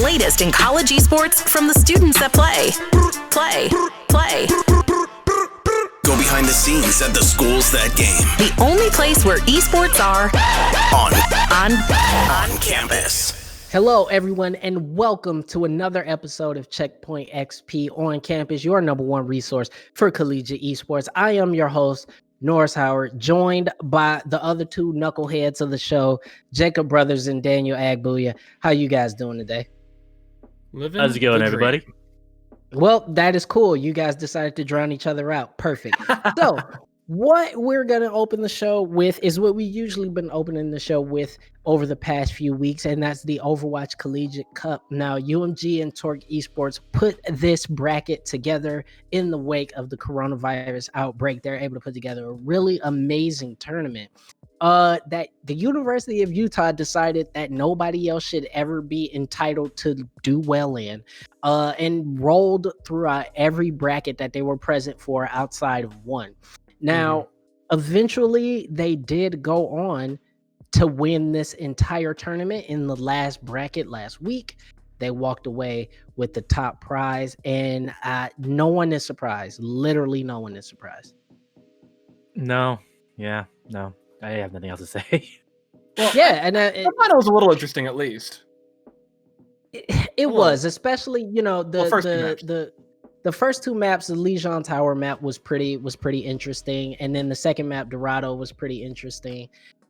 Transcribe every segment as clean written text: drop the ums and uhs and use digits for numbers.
latest in college esports from the students that play. Go behind the scenes at the schools that game. The only place where esports are on campus. Hello, everyone, and welcome to another episode of CheckpointXP On Campus, your number one resource for collegiate esports. I am your host, Norris Howard, joined by the other two knuckleheads of the show, Jacob Brothers and Daniel Agbuya. How you guys doing today? How's it going, everybody? Well, that is cool. You guys decided to drown each other out. Perfect. So, what we're going to open the show with is what we usually been opening the show with over the past few weeks, and that's the Overwatch Collegiate Cup. Now, UMG and Torque Esports put this bracket together in the wake of the coronavirus outbreak. They're able to put together a really amazing tournament. That the University of Utah decided that nobody else should ever be entitled to do well in, and rolled throughout every bracket that they were present for outside of one. Now, eventually, they did go on to win this entire tournament in the last bracket last week. They walked away with the top prize, and no one is surprised. Literally, no one is surprised. No. I have nothing else to say. Well, yeah, and I thought it was a little interesting, at least. It was, especially the first two maps. The Legion Tower map was pretty interesting, and then the second map, Dorado, was pretty interesting.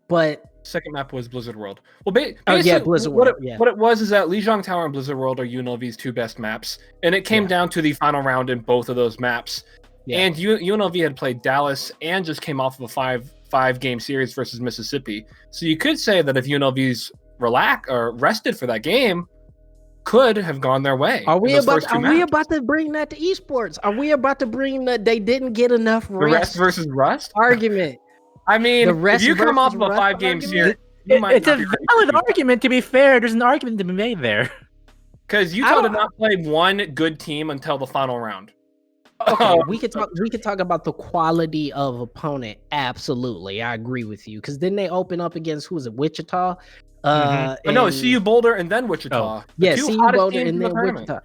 But second map was Blizzard World. Well, Blizzard World. What it was is that Legion Tower and Blizzard World are UNLV's two best maps, and it came down to the final round in both of those maps. Yeah. And UNLV had played Dallas and just came off of a five game series versus Mississippi. So you could say that if UNLV's rested for that game, could have gone their way. Are we about to bring that to esports? Are we about to bring that they didn't get enough rest versus rust argument? I mean, if you come off of a 5 game series, it's a valid argument. To be fair, there's an argument to be made there. Because Utah did not play one good team until the final round. Okay, we could talk about the quality of opponent. Absolutely, I agree with you. Because then they open up against Wichita. No, CU Boulder and then Wichita. CU Boulder and then Wichita.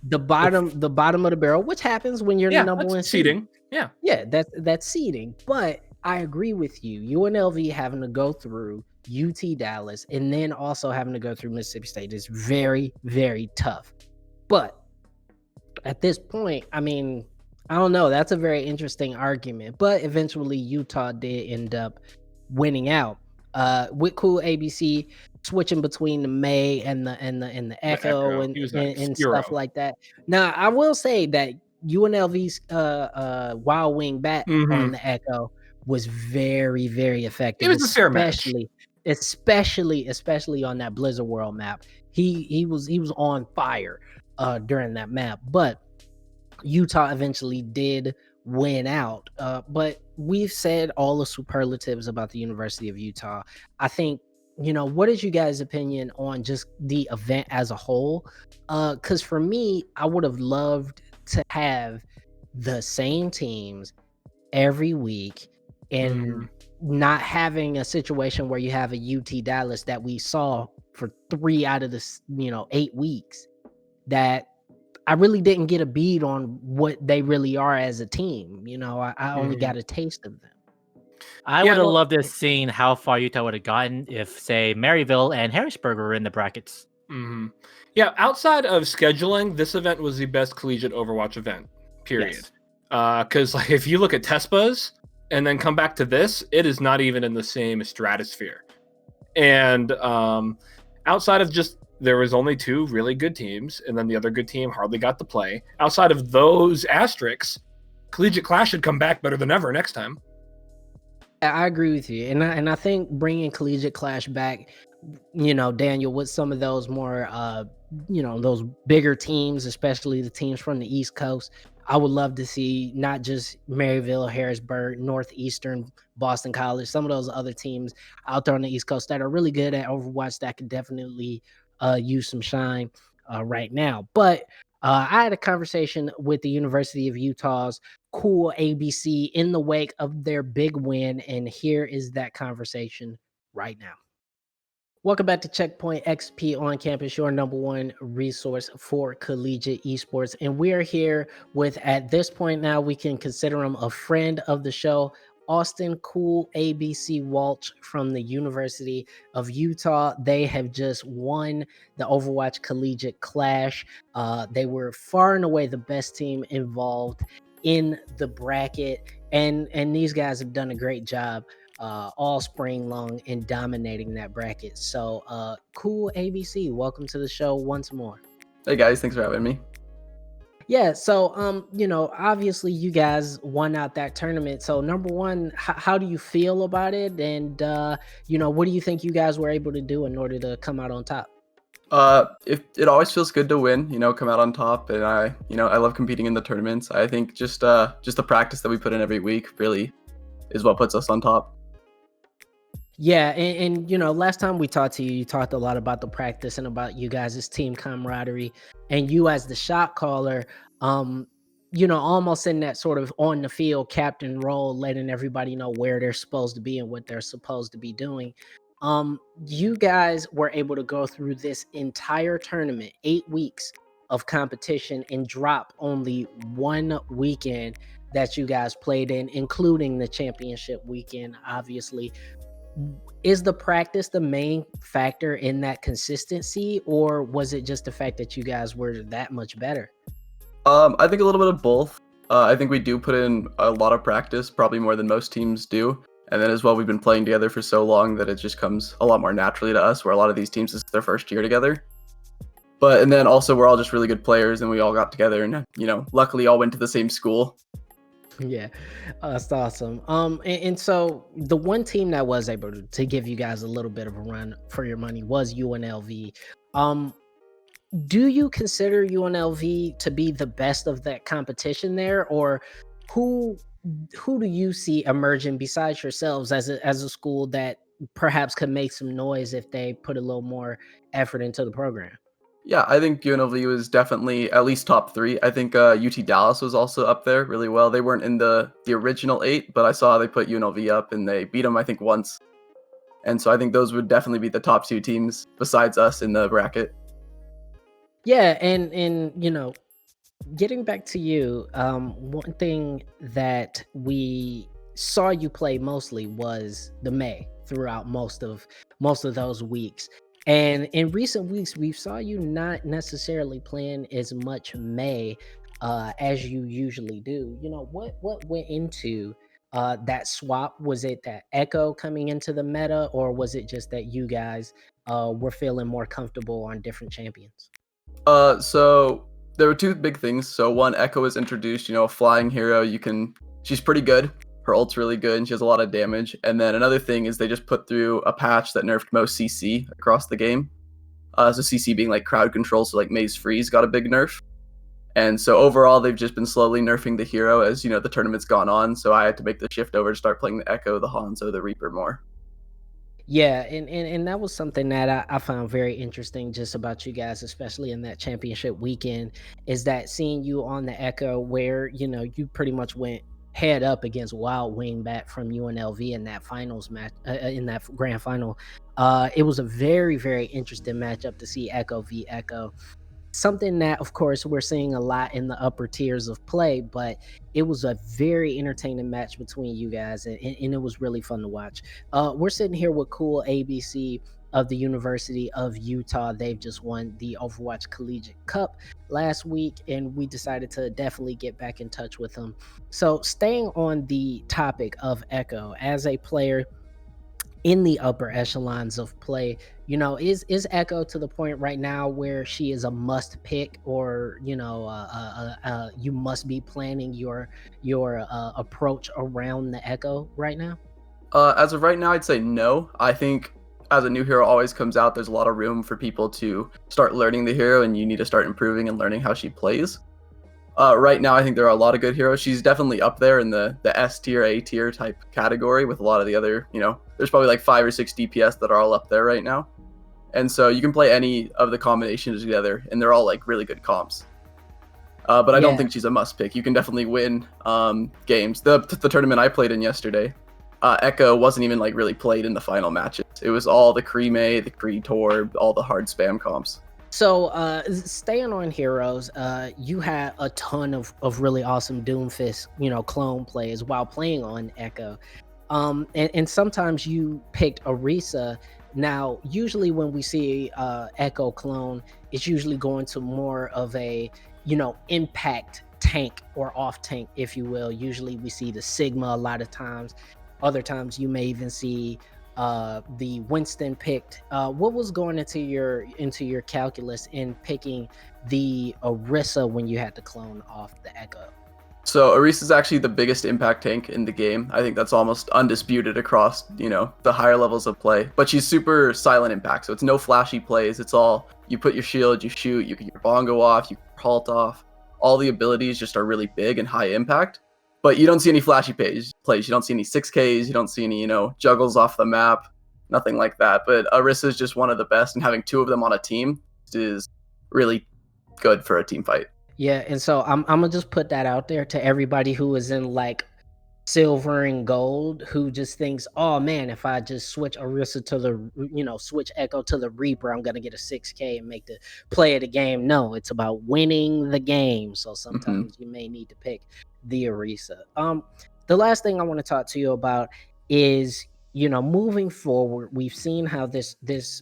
The bottom of the barrel, which happens when you're the number one seeding. That's seeding. But I agree with you. UNLV having to go through UT Dallas and then also having to go through Mississippi State is very, very tough. But at this point, I mean, I don't know. That's a very interesting argument. But eventually, Utah did end up winning out. With CoolABC switching between the May and the Echo and stuff like that. Now, I will say that UNLV's Wild Wing bat on the Echo was very, very effective. It was a fair match, especially on that Blizzard World map. He was on fire during that map, but Utah eventually did win out. But we've said all the superlatives about the University of Utah. I think, what is you guys' opinion on just the event as a whole? Because for me, I would have loved to have the same teams every week and not having a situation where you have a UT Dallas that we saw for 3 out of the 8 weeks that I really didn't get a bead on what they really are as a team. I only got a taste of them. I would have loved to have seen how far Utah would have gotten if, say, Maryville and Harrisburg were in the brackets. Yeah, outside of scheduling, this event was the best collegiate Overwatch event, period. Because if you look at TESPA's and then come back to this, it is not even in the same stratosphere. And outside of just there was only 2 really good teams, and then the other good team hardly got to play. Outside of those asterisks, Collegiate Clash should come back better than ever next time. I agree with you, and I think bringing Collegiate Clash back, Daniel, with some of those more, those bigger teams, especially the teams from the East Coast, I would love to see not just Maryville, Harrisburg, Northeastern, Boston College, some of those other teams out there on the East Coast that are really good at Overwatch that could definitely use some shine right now. But I had a conversation with the University of Utah's CoolABC in the wake of their big win, and here is that conversation right now. Welcome back to Checkpoint XP On Campus, your number one resource for collegiate esports. And we are here with, at this point now, we can consider him a friend of the show, Austin CoolABC Walch from the University of Utah. They have just won the Overwatch Collegiate Clash. They were far and away the best team involved in the bracket. And these guys have done a great job all spring long in dominating that bracket. So CoolABC, welcome to the show once more. Hey guys, thanks for having me. Yeah, so obviously you guys won out that tournament. So number one, how do you feel about it? And what do you think you guys were able to do in order to come out on top? It always feels good to win, come out on top, and I love competing in the tournaments. I think just the practice that we put in every week really is what puts us on top. Yeah, and last time we talked to you, you talked a lot about the practice and about you guys' team camaraderie, and you as the shot caller, almost in that sort of on the field captain role, letting everybody know where they're supposed to be and what they're supposed to be doing. You guys were able to go through this entire tournament, 8 weeks of competition, and drop only one weekend that you guys played in, including the championship weekend, obviously. Is the practice the main factor in that consistency, or was it just the fact that you guys were that much better? I think a little bit of both. I think we do put in a lot of practice, probably more than most teams do. And then as well, we've been playing together for so long that it just comes a lot more naturally to us, where a lot of these teams, this is their first year together. And then also we're all just really good players, and we all got together and, luckily all went to the same school. Yeah, that's awesome. And so the one team that was able to give you guys a little bit of a run for your money was UNLV. Do you consider UNLV to be the best of that competition there, or who do you see emerging besides yourselves as a school that perhaps could make some noise if they put a little more effort into the program? Yeah, I think UNLV was definitely at least top 3. I think UT Dallas was also up there really well. They weren't in the original 8, but I saw they put UNLV up and they beat them, I think, once. And so I think those would definitely be the top 2 teams besides us in the bracket. Yeah, and getting back to you, one thing that we saw you play mostly was the May throughout most of those weeks. And in recent weeks, we saw you not necessarily playing as much May as you usually do. What went into that swap? Was it that Echo coming into the meta, or was it just that you guys were feeling more comfortable on different champions? So there were 2 big things. So one, Echo was introduced, a flying hero. She's pretty good. Her ult's really good, and she has a lot of damage. And then another thing is they just put through a patch that nerfed most CC across the game. So CC being like crowd control, so like May's Freeze got a big nerf. And so overall, they've just been slowly nerfing the hero as, the tournament's gone on. So I had to make the shift over to start playing the Echo, the Hanzo, the Reaper more. Yeah, and that was something that I found very interesting just about you guys, especially in that championship weekend, is that seeing you on the Echo where, you pretty much went head up against Wild Wingbat from UNLV in that finals match, in that grand final. It was a very, very interesting matchup to see Echo v Echo. Something that, of course, we're seeing a lot in the upper tiers of play, but it was a very entertaining match between you guys, and it was really fun to watch. We're sitting here with CoolABC of the University of Utah. They've just won the Overwatch Collegiate Cup last week, and we decided to definitely get back in touch with them. So staying on the topic of Echo, as a player in the upper echelons of play, is Echo to the point right now where she is a must pick, or you must be planning your approach around the Echo right now? As of right now, I'd say no. I think as a new hero always comes out, there's a lot of room for people to start learning the hero, and you need to start improving and learning how she plays. Right now, I think there are a lot of good heroes. She's definitely up there in the S tier, A tier type category with a lot of the other, there's probably like 5 or 6 DPS that are all up there right now. And so you can play any of the combinations together, and they're all like really good comps. But I don't think she's a must pick. You can definitely win games. The tournament I played in yesterday, Echo wasn't even like really played in the final matches. It was all the Creme, the Creed Torb, all the hard spam comps. So staying on Heroes, you had a ton of really awesome Doomfist, clone plays while playing on Echo. And sometimes you picked Orisa. Now, usually when we see Echo clone, it's usually going to more of a, impact tank or off tank, if you will. Usually we see the Sigma a lot of times. Other times you may even see the Winston picked. What was going into your calculus in picking the Orisa when you had to clone off the Echo? So Orisa is actually the biggest impact tank in the game. I think that's almost undisputed across, the higher levels of play. But she's super silent impact, so it's no flashy plays. It's all, you put your shield, you shoot, you get your bongo off, you halt off. All the abilities just are really big and high impact. But you don't see any flashy plays. You don't see any 6Ks. You don't see any, juggles off the map. Nothing like that. But Orisa is just one of the best, and having two of them on a team is really good for a team fight. Yeah, and so I'm gonna just put that out there to everybody who is in like silver and gold, who just thinks, oh man, if I just switch Orisa to the, switch Echo to the Reaper, I'm gonna get a 6K and make the play of the game. No, it's about winning the game. So sometimes you may need to pick the Orisa. The last thing I want to talk to you about is, moving forward, we've seen how this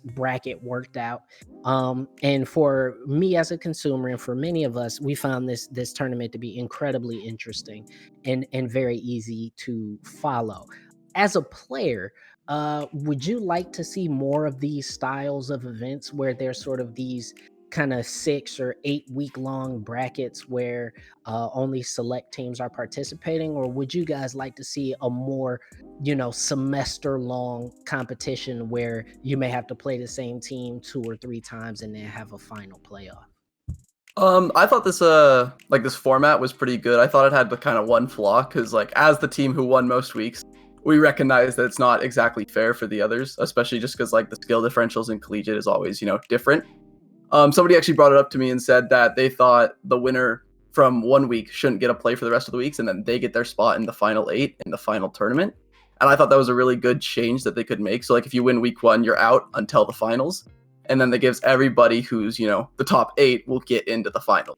bracket worked out. And for me as a consumer, and for many of us, we found this tournament to be incredibly interesting and very easy to follow. As a player, would you like to see more of these styles of events where there's sort of these kind of 6 or 8 week long brackets where only select teams are participating? Or would you guys like to see a more semester long competition where you may have to play the same team 2 or 3 times and then have a final playoff? I thought this format was pretty good. I thought it had the kind of one flaw, because as the team who won most weeks, we recognize that it's not exactly fair for the others, especially just because the skill differentials in collegiate is always different. Somebody actually brought it up to me and said that they thought the winner from one week shouldn't get a play for the rest of the weeks, and then they get their spot in the final 8 in the final tournament. And I thought that was a really good change that they could make. So if you win week 1, you're out until the finals. And then that gives everybody who's, the top 8 will get into the final.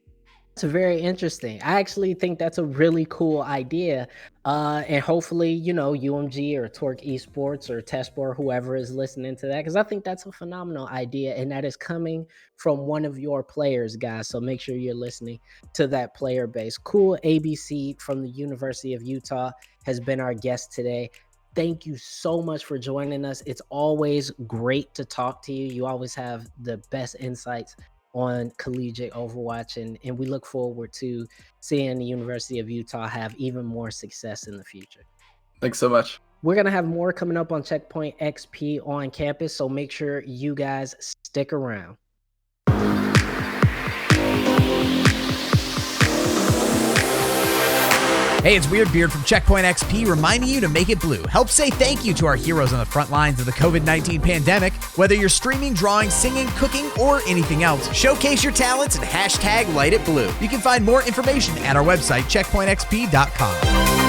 That's very interesting. I actually think that's a really cool idea. And hopefully, UMG or Torque Esports or Tespor, whoever is listening to that, because I think that's a phenomenal idea. And that is coming from one of your players, guys. So make sure you're listening to that player base. CoolABC from the University of Utah has been our guest today. Thank you so much for joining us. It's always great to talk to you. You always have the best insights on collegiate Overwatch, and we look forward to seeing the University of Utah have even more success in the future. Thanks so much. We're going to have more coming up on Checkpoint XP on campus, so make sure you guys stick around. Hey, it's Weirdbeard from Checkpoint XP reminding you to make it blue. Help say thank you to our heroes on the front lines of the COVID-19 pandemic. Whether you're streaming, drawing, singing, cooking, or anything else, showcase your talents and hashtag light it blue. You can find more information at our website, checkpointxp.com.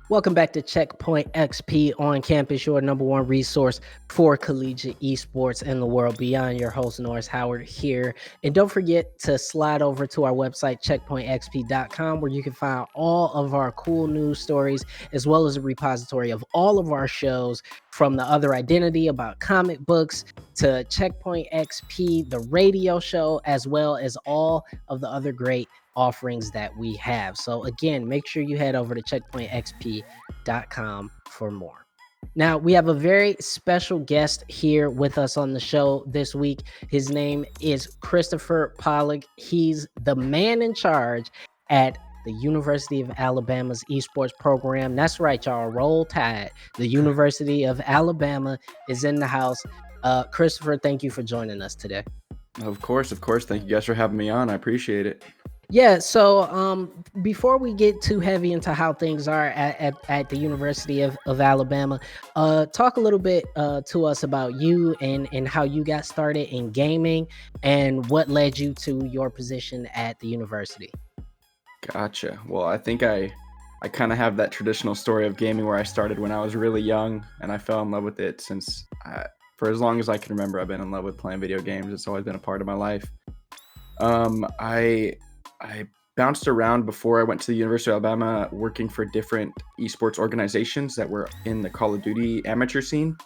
Welcome back to Checkpoint XP on campus, your number one resource for collegiate esports and the world beyond. Your host, Norris Howard here. And don't forget to slide over to our website, checkpointxp.com, where you can find all of our cool news stories, as well as a repository of all of our shows, from The Other Identity about comic books to Checkpoint XP, the radio show, as well as all of the other great offerings that we have. So again, make sure you head over to checkpointxp.com for more. Now, we have a very special guest here with us on the show this week. His name is Christopher Pollock. He's the man in charge at the University of Alabama's esports program. That's right, y'all. Roll Tide. The University of Alabama is in the house. Christopher, thank you for joining us today. Of course. Thank you guys for having me on. I appreciate it. Yeah, so before we get too heavy into how things are at the University of Alabama, talk a little bit to us about you and how you got started in gaming and what led you to your position at the university. Gotcha. Well, I think I kind of have that traditional story of gaming where I started when I was really young and I fell in love with it for as long as I can remember. I've been in love with playing video games. It's always been a part of my life. I bounced around before I went to the University of Alabama working for different esports organizations that were in the Call of Duty amateur scene.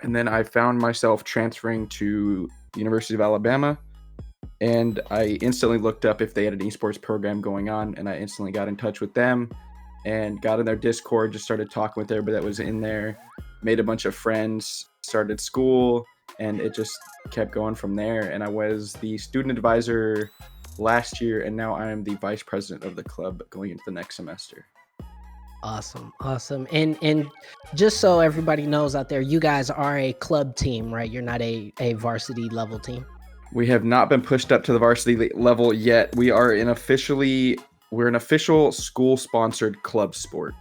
And then I found myself transferring to the University of Alabama, and I instantly looked up if they had an esports program going on, and I instantly got in touch with them and got in their Discord, just started talking with everybody that was in there, made a bunch of friends, started school, and it just kept going from there. And I was the student advisor last year, and now I am the vice president of the club going into the next semester. Awesome. And just so everybody knows out there, you guys are a club team, right? You're not a varsity level team. We have not been pushed up to the varsity level yet. We're an official school sponsored club sport.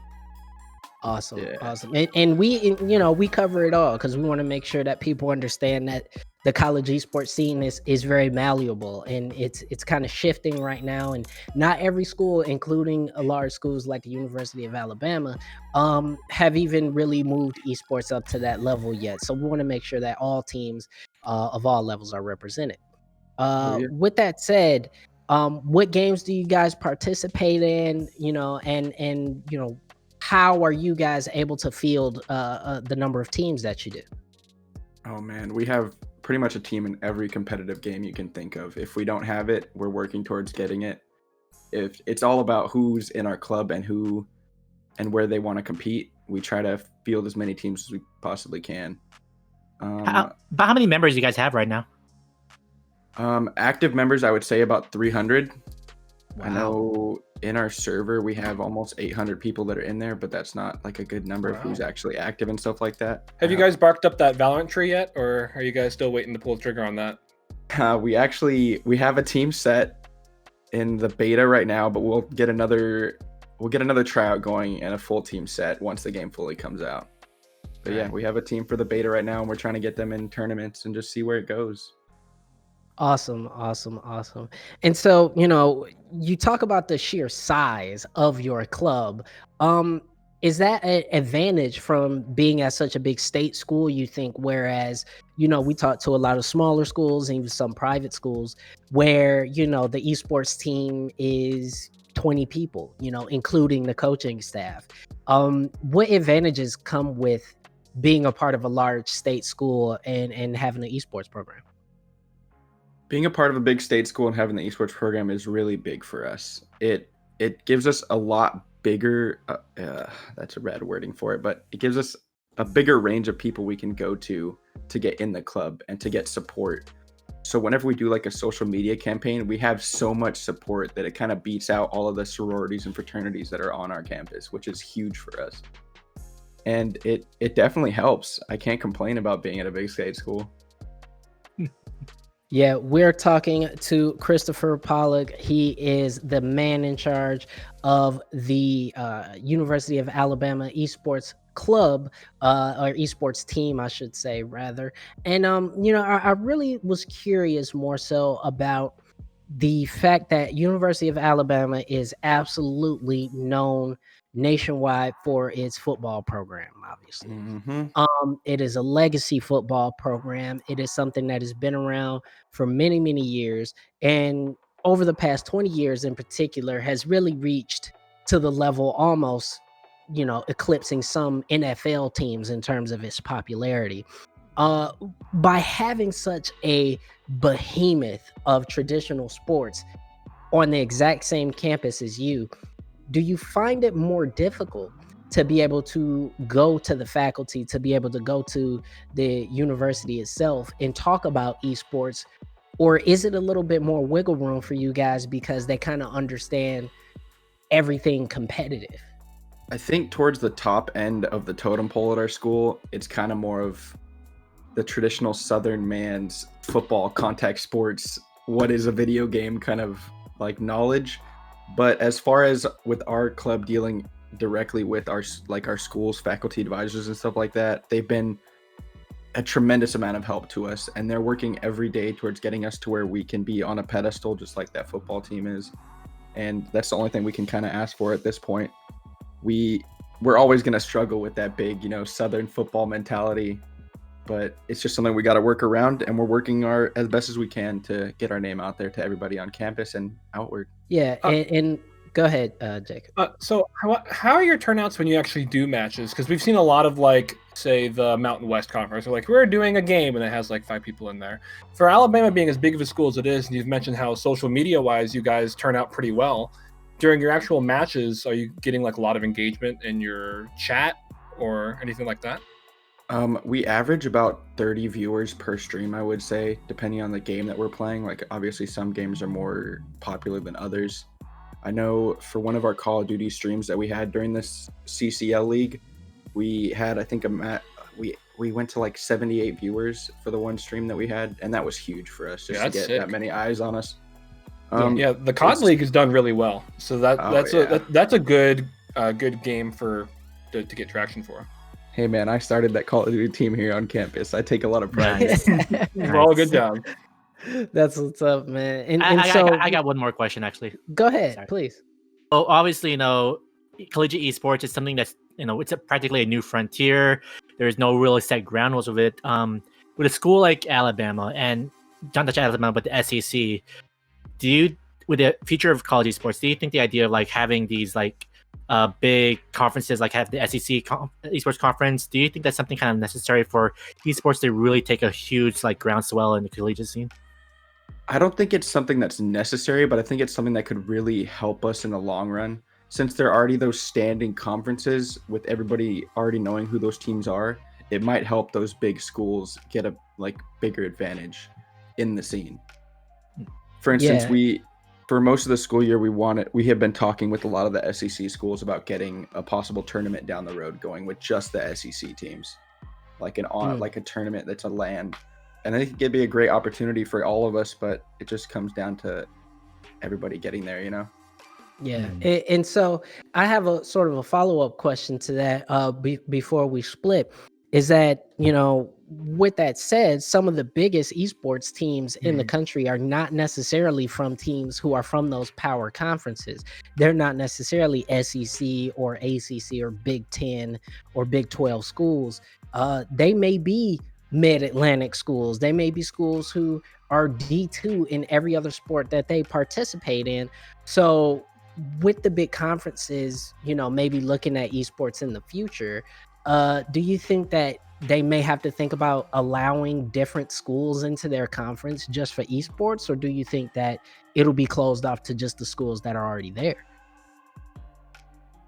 Awesome. Yeah. Awesome. And we cover it all because we want to make sure that people understand that the college esports scene is very malleable, and it's kind of shifting right now. And not every school, including large schools like the University of Alabama, have even really moved esports up to that level yet. So we want to make sure that all teams of all levels are represented. With that said, what games do you guys participate in? And how are you guys able to field the number of teams that you do? Oh man, we have pretty much a team in every competitive game you can think of. If we don't have it, we're working towards getting it. If it's all about who's in our club and who and where they want to compete, we try to field as many teams as we possibly can. About how many members you guys have right now? Active members, I would say about 300. Wow. I know in our server we have almost 800 people that are in there, but that's not like a good number of who's actually active and stuff like that. Have you guys barked up that Valorant tree yet, or are you guys still waiting to pull the trigger on that? We have a team set in the beta right now, but we'll get another tryout going and a full team set once the game fully comes out. But yeah, we have a team for the beta right now, and we're trying to get them in tournaments and just see where it goes. Awesome. And so, you talk about the sheer size of your club. Is that an advantage from being at such a big state school, you think? Whereas, we talk to a lot of smaller schools and even some private schools where, the esports team is 20 people, including the coaching staff. What advantages come with being a part of a large state school and having an esports program? Being a part of a big state school and having the esports program is really big for us. It gives us a lot bigger, that's a bad wording for it, but it gives us a bigger range of people we can go to get in the club and to get support. So whenever we do like a social media campaign, we have so much support that it kind of beats out all of the sororities and fraternities that are on our campus, which is huge for us. And it definitely helps. I can't complain about being at a big state school. Yeah, we're talking to Christopher Pollock. He is the man in charge of the University of Alabama esports club, or esports team, I should say, rather. And, I really was curious more so about the fact that University of Alabama is absolutely known nationwide for its football program, obviously. Mm-hmm. It is a legacy football program. It is something that has been around for many, many years. And over the past 20 years in particular, has really reached to the level almost, eclipsing some NFL teams in terms of its popularity. By having such a behemoth of traditional sports on the exact same campus as you, do you find it more difficult to be able to go to the faculty, to be able to go to the university itself and talk about esports? Or is it a little bit more wiggle room for you guys because they kind of understand everything competitive? I think towards the top end of the totem pole at our school, it's kind of more of the traditional Southern man's football, contact sports, what is a video game kind of like knowledge. But as far as with our club dealing directly with our school's faculty advisors and stuff like that, they've been a tremendous amount of help to us, and they're working every day towards getting us to where we can be on a pedestal just like that football team is. And that's the only thing we can kind of ask for at this point. We're always going to struggle with that big, Southern football mentality, but it's just something we got to work around, and we're working as best as we can to get our name out there to everybody on campus and outward. Yeah, and go ahead, Jacob. So how are your turnouts when you actually do matches? Because we've seen a lot of, like, say, the Mountain West Conference. They're like, we're doing a game, and it has like 5 people in there. For Alabama being as big of a school as it is, and you've mentioned how social media-wise you guys turn out pretty well, during your actual matches, are you getting like a lot of engagement in your chat or anything like that? We average about 30 viewers per stream, I would say, depending on the game that we're playing. Like, obviously, some games are more popular than others. I know for one of our Call of Duty streams that we had during this CCL League, we had, I think, we went to like 78 viewers for the one stream that we had, and that was huge for us just to get that many eyes on us. The COD League has done really well, so that's a good game to get traction for. Hey man, I started that Call of Duty team here on campus. I take a lot of pride. Well, good job. That's what's up, man. And I got one more question actually. Go ahead, please. Well, obviously, collegiate esports is something that's it's practically a new frontier. There's no really set ground rules of it. With a school like Alabama, and not just Alabama, but the SEC, with the future of college esports, do you think the idea of like having these like big conferences, like have the SEC esports conference, do you think that's something kind of necessary for esports to really take a huge like groundswell in the collegiate scene? I don't think it's something that's necessary, but I think it's something that could really help us in the long run. Since there are already those standing conferences with everybody already knowing who those teams are, it might help those big schools get a bigger advantage in the scene. For instance, for most of the school year, we have been talking with a lot of the SEC schools about getting a possible tournament down the road going with just the SEC teams, like a tournament that's a LAN. And I think it'd be a great opportunity for all of us, but it just comes down to everybody getting there, Yeah. And so I have a sort of a follow-up question to that before we split, is that, with that said, some of the biggest esports teams in the country are not necessarily from teams who are from those power conferences. They're not necessarily SEC or ACC or Big 10 or Big 12 schools. They may be mid-Atlantic schools. They may be schools who are D2 in every other sport that they participate in. So with the big conferences, maybe looking at esports in the future, do you think that they may have to think about allowing different schools into their conference just for esports, or do you think that it'll be closed off to just the schools that are already there?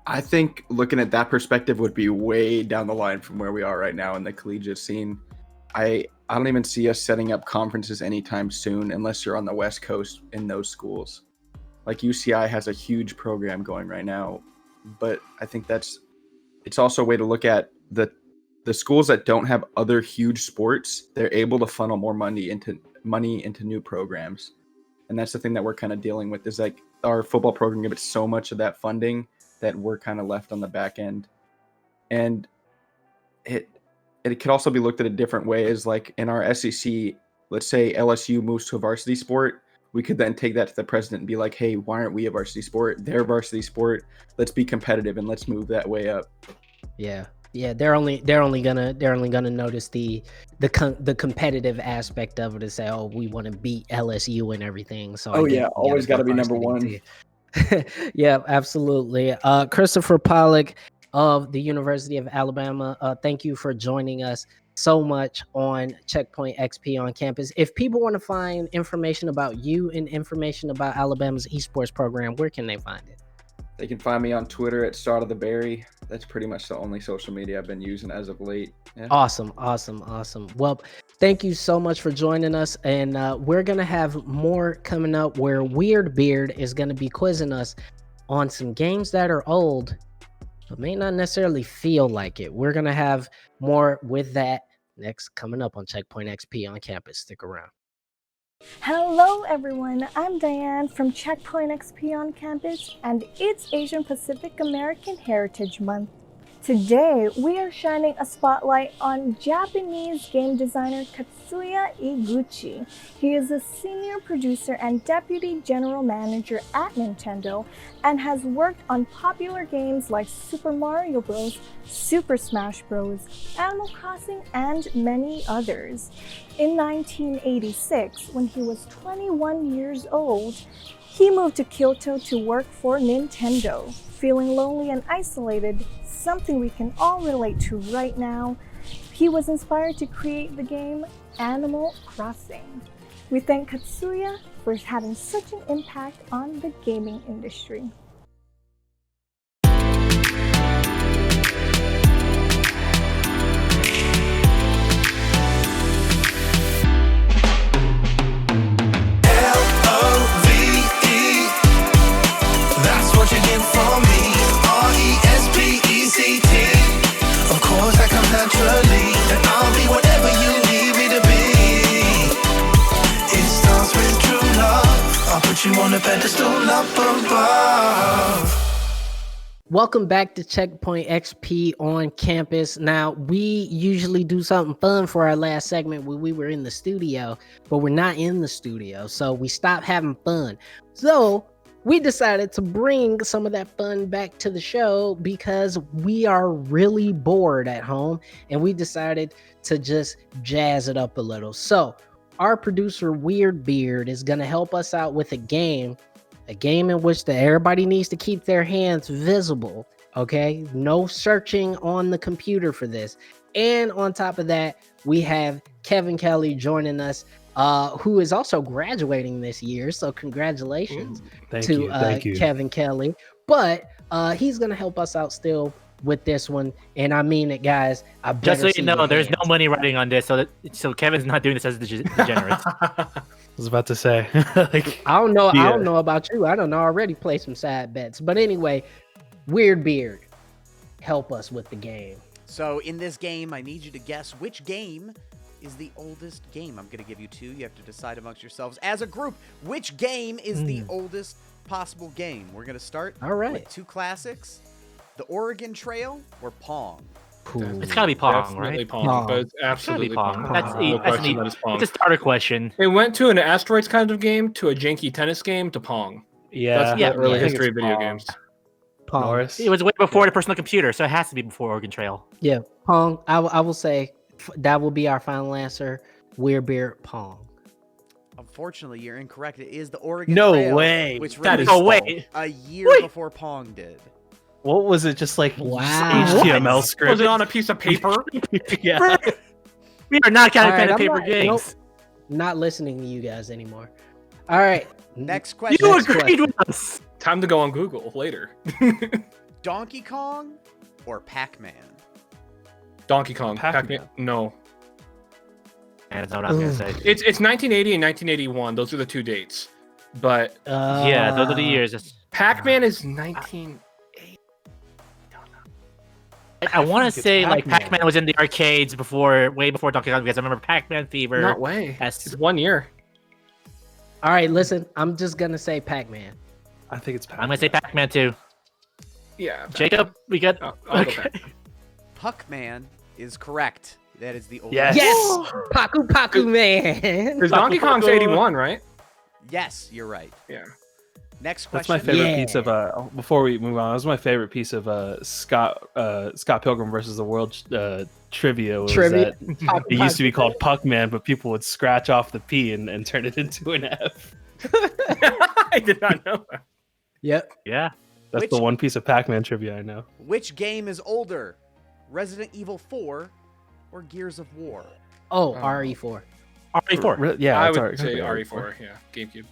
I think looking at that perspective would be way down the line from where we are right now in the collegiate scene. I don't even see us setting up conferences anytime soon unless you're on the West Coast in those schools. Like UCI has a huge program going right now, but I think it's also a way to look at the schools that don't have other huge sports. They're able to funnel more money into new programs. And that's the thing that we're kind of dealing with, is like our football program gets so much of that funding that we're kind of left on the back end. And it could also be looked at a different way, as like in our SEC, let's say LSU moves to a varsity sport. We could then take that to the president and be like, hey, why aren't we a varsity sport? They're a varsity sport. Let's be competitive and let's move that way up. Yeah. They're only gonna notice the competitive aspect of it and say, oh, we want to beat LSU and everything. So always got to be number one. Yeah, absolutely. Christopher Pollock of the University of Alabama, thank you for joining us so much on Checkpoint XP on campus. If people want to find information about you and information about Alabama's esports program, where can they find it? They can find me on Twitter at Start of the Berry. That's pretty much the only social media I've been using as of late. Yeah. Awesome. Well, thank you so much for joining us. And we're going to have more coming up where Weird Beard is going to be quizzing us on some games that are old, but may not necessarily feel like it. We're going to have more with that next coming up on Checkpoint XP on campus. Stick around. Hello everyone, I'm Diane from Checkpoint XP on Campus, and it's Asian Pacific American Heritage Month. Today, we are shining a spotlight on Japanese game designer Katsuya Iguchi. He is a senior producer and deputy general manager at Nintendo and has worked on popular games like Super Mario Bros., Super Smash Bros., Animal Crossing, and many others. In 1986, when he was 21 years old, he moved to Kyoto to work for Nintendo. Feeling lonely and isolated, something we can all relate to right now, he was inspired to create the game Animal Crossing. We thank Katsuya for having such an impact on the gaming industry. That's what you get from me. RESPECT. Of course that comes naturally, and I'll be whatever you need me to be. It starts with true love. I'll put you on a pedestal up above. Welcome back to Checkpoint XP on campus. Now, we usually do something fun for our last segment when we were in the studio, but we're not in the studio, so we stopped having fun. So we decided to bring some of that fun back to the show because we are really bored at home, and we decided to just jazz it up a little. So our producer Weird Beard is going to help us out with a game in which everybody needs to keep their hands visible. Okay, no searching on the computer for this. And on top of that, we have Kevin Kelly joining us, who is also graduating this year. So congratulations to Kevin Kelly. But he's gonna help us out still with this one, and I mean it, guys. Just so you know, there's no money riding on this, so Kevin's not doing this as a degenerate. I was about to say, like, I don't know about you. I don't know. I already play some side bets, but anyway, Weird Beard, help us with the game. So in this game, I need you to guess which game is the oldest game. I'm going to give you two. You have to decide amongst yourselves as a group which game is the oldest possible game. We're going to start with two classics: the Oregon Trail or Pong. Cool. It's gotta be Pong, Definitely right? Pong, but it's absolutely Pong. Pong. That's No question, that is Pong. it's a starter question. It went to an asteroids kind of game, to a janky tennis game, to Pong. yeah, That's the early I think history it's of video Pong. games. Pong. Norris. It was way before the personal computer, so it has to be before Oregon Trail. Yeah, Pong. I will say that will be our final answer. Weird Beard, Pong. Unfortunately, you're incorrect. It is the Oregon No Trail, way. which That released is way. a year before Pong did. What was it? Just like Wow. HTML script? Was it on a piece of paper? Yeah. We are not counting All right, pen and I'm paper not- games. Not listening to you guys anymore. All right. Next question. You Next agreed question. with us. Time to go on Google later. Donkey Kong or Pac-Man? Donkey Kong. Pac-Man. Pac-Man. No. And that's what I'm gonna say. It's 1980 and 1981. Those are the two dates. But Yeah, those are the years. Pac-Man is 1980. I want to think it's say like Pac-Man. Pac-Man was in the arcades way before Donkey Kong, because I remember Pac-Man Fever. Not way. That's- It's 1 year. All right, listen. I'm just gonna say Pac-Man. I think it's I'm Pac-Man. gonna say Pac-Man too. Yeah. Jacob, we got. I'll go Okay. Puck-Man is correct. That is the oldest. Yes. Yes, Paku man. Because Donkey Kong's 81, right? Yes, you're right. Yeah. Next That's question. my favorite Yeah. piece of before we move on, that was my favorite piece of Scott Pilgrim versus the World trivia. Was Trivia. that it used to be called Puck-Man, but people would scratch off the P and turn it into an F. I did not know that. Yep. Yeah. That's Which- the one piece of Pac-Man trivia I know. Which game is older? Resident Evil 4 or Gears of War? Oh, RE4. RE4. Yeah, I it's would already- say it's already RE4. Yeah. GameCube.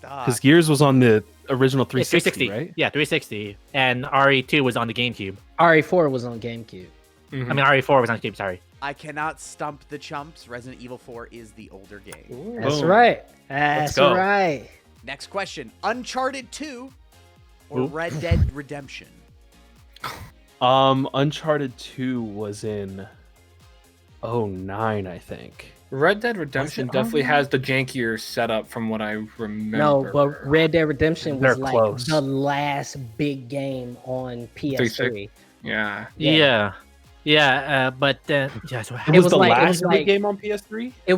Because Gears was on the original 360, right? Yeah, 360. And RE2 was on the GameCube. RE4 was on GameCube. I mean, RE4 was on GameCube, sorry. I cannot stump the chumps. Resident Evil 4 is the older game. Ooh. That's Boom. right. That's go. right. Next question. Uncharted 2 or Ooh. Red Dead Redemption? Uncharted 2 was in 2009, I think. Red Dead Redemption definitely has the jankier setup from what I remember. No, but Red Dead Redemption was They're like close. the last big game on PS3. Yeah. Yeah, but then so It was was the like- it last was big like- game on PS3? It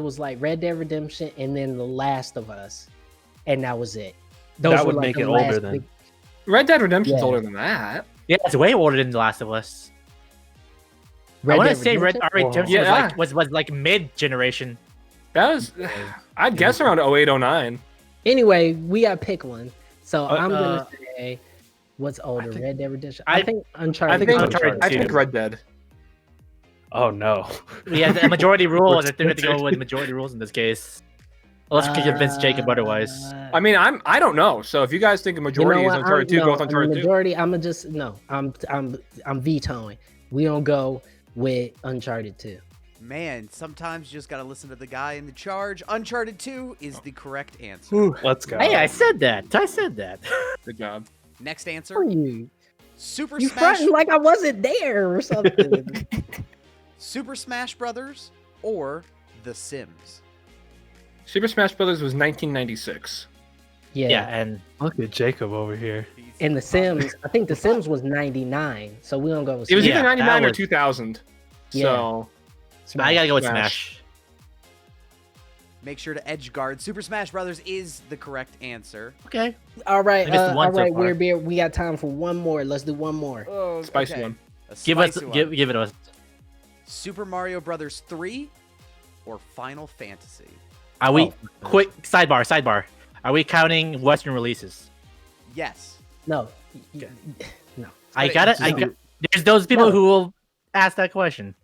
was like Red Dead Redemption and then The Last of Us, and that was it. Those That were would like make the it older last then. big- Red Dead Redemption's Yeah. older than that. yeah, it's way older than The Last of Us. Red I want to Dead say Red Redemption? Redemption Yeah. was like mid generation. That was, I'd guess around 08, 09. Anyway, we got to pick one. So I'm gonna uh, say, what's older, think- Red Dead Redemption? I- I think I Uncharted. think, Uncharted I think 2. Red Dead. Oh no. Yeah, the majority rules. I think we have to go with majority rules in this case. Unless you can convince Jacob otherwise. I mean, I don't know. So if you guys think a majority is Uncharted 2, go with Uncharted 2. Majority, I'm vetoing. We don't go with Uncharted 2. Man, sometimes you just gotta listen to the guy in the charge. Uncharted 2 is the correct answer. Let's go. Hey, I said that. Good job. Next Who answer. are you? Super You Smash fronting like I wasn't there or something. Super Smash Brothers or The Sims? Super Smash Brothers was 1996. Yeah, and Look at Jacob over here. And The Sims, I think The Sims was 99, so we don't go with It was Sims. either Yeah, 99 that or was- 2000. Yeah. So I gotta go with Smash. Smash. Make sure to edge guard. Super Smash Brothers is the correct answer. Okay. All right, I missed one all so right, far. Weird Beard, we got time for one more. Let's do one more. Oh, Spicy one. A Give us spicy one. give it us. Super Mario Brothers 3 or Final Fantasy? Are we quick sidebar? Are we counting Western releases? Yes. No, Okay. no. There's those people No. who will ask that question.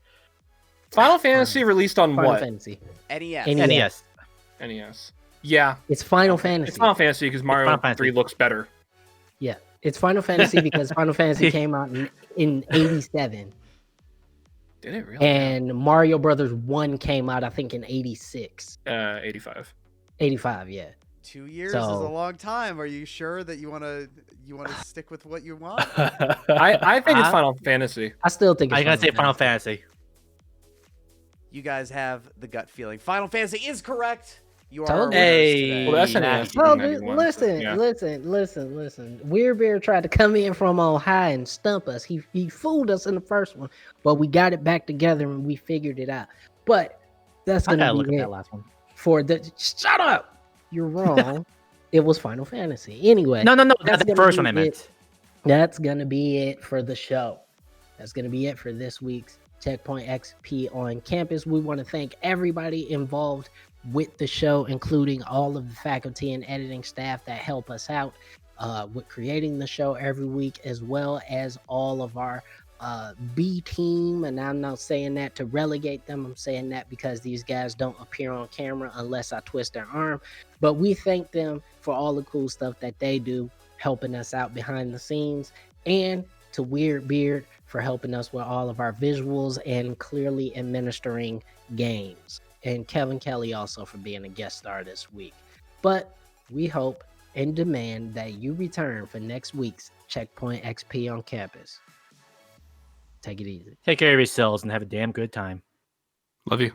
Final Fantasy released on Final what? Fantasy. NES. NES. NES. NES. Yeah, It's Final Fantasy. it's Final Fantasy because Mario Final Fantasy. 3 looks better. Yeah, it's Final Fantasy because Final Fantasy came out in 87, Did it really? and Mario Brothers 1 came out, I think, in 86. 85. 85, yeah. 2 years is So- a long time. Are you sure that you want to stick with what you want? I think it's Final Fantasy. I still think it's I gotta say Final Fantasy. You guys have the gut feeling. Final Fantasy is correct. You are Told our you. winners Hey. today. Well, that's NES. Well, 91, listen, yeah. listen. Weird Bear tried to come in from on high and stump us. He fooled us in the first one, but we got it back together and we figured it out. But that's I gonna gotta look be at it that last one. for the. Shut up! You're wrong. It was Final Fantasy. Anyway, No, that's that's the gonna first be one I meant. it. That's gonna be it for the show. That's gonna be it for this week's Checkpoint XP on Campus. We want to thank everybody involved with the show, including all of the faculty and editing staff that help us out with creating the show every week, as well as all of our B team. And I'm not saying that to relegate them. I'm saying that because these guys don't appear on camera unless I twist their arm. But we thank them for all the cool stuff that they do, helping us out behind the scenes, and to Weird Beard for helping us with all of our visuals and clearly administering games. And Kevin Kelly also for being a guest star this week. But we hope and demand that you return for next week's Checkpoint XP on Campus. Take it easy. Take care of yourselves and have a damn good time. Love you.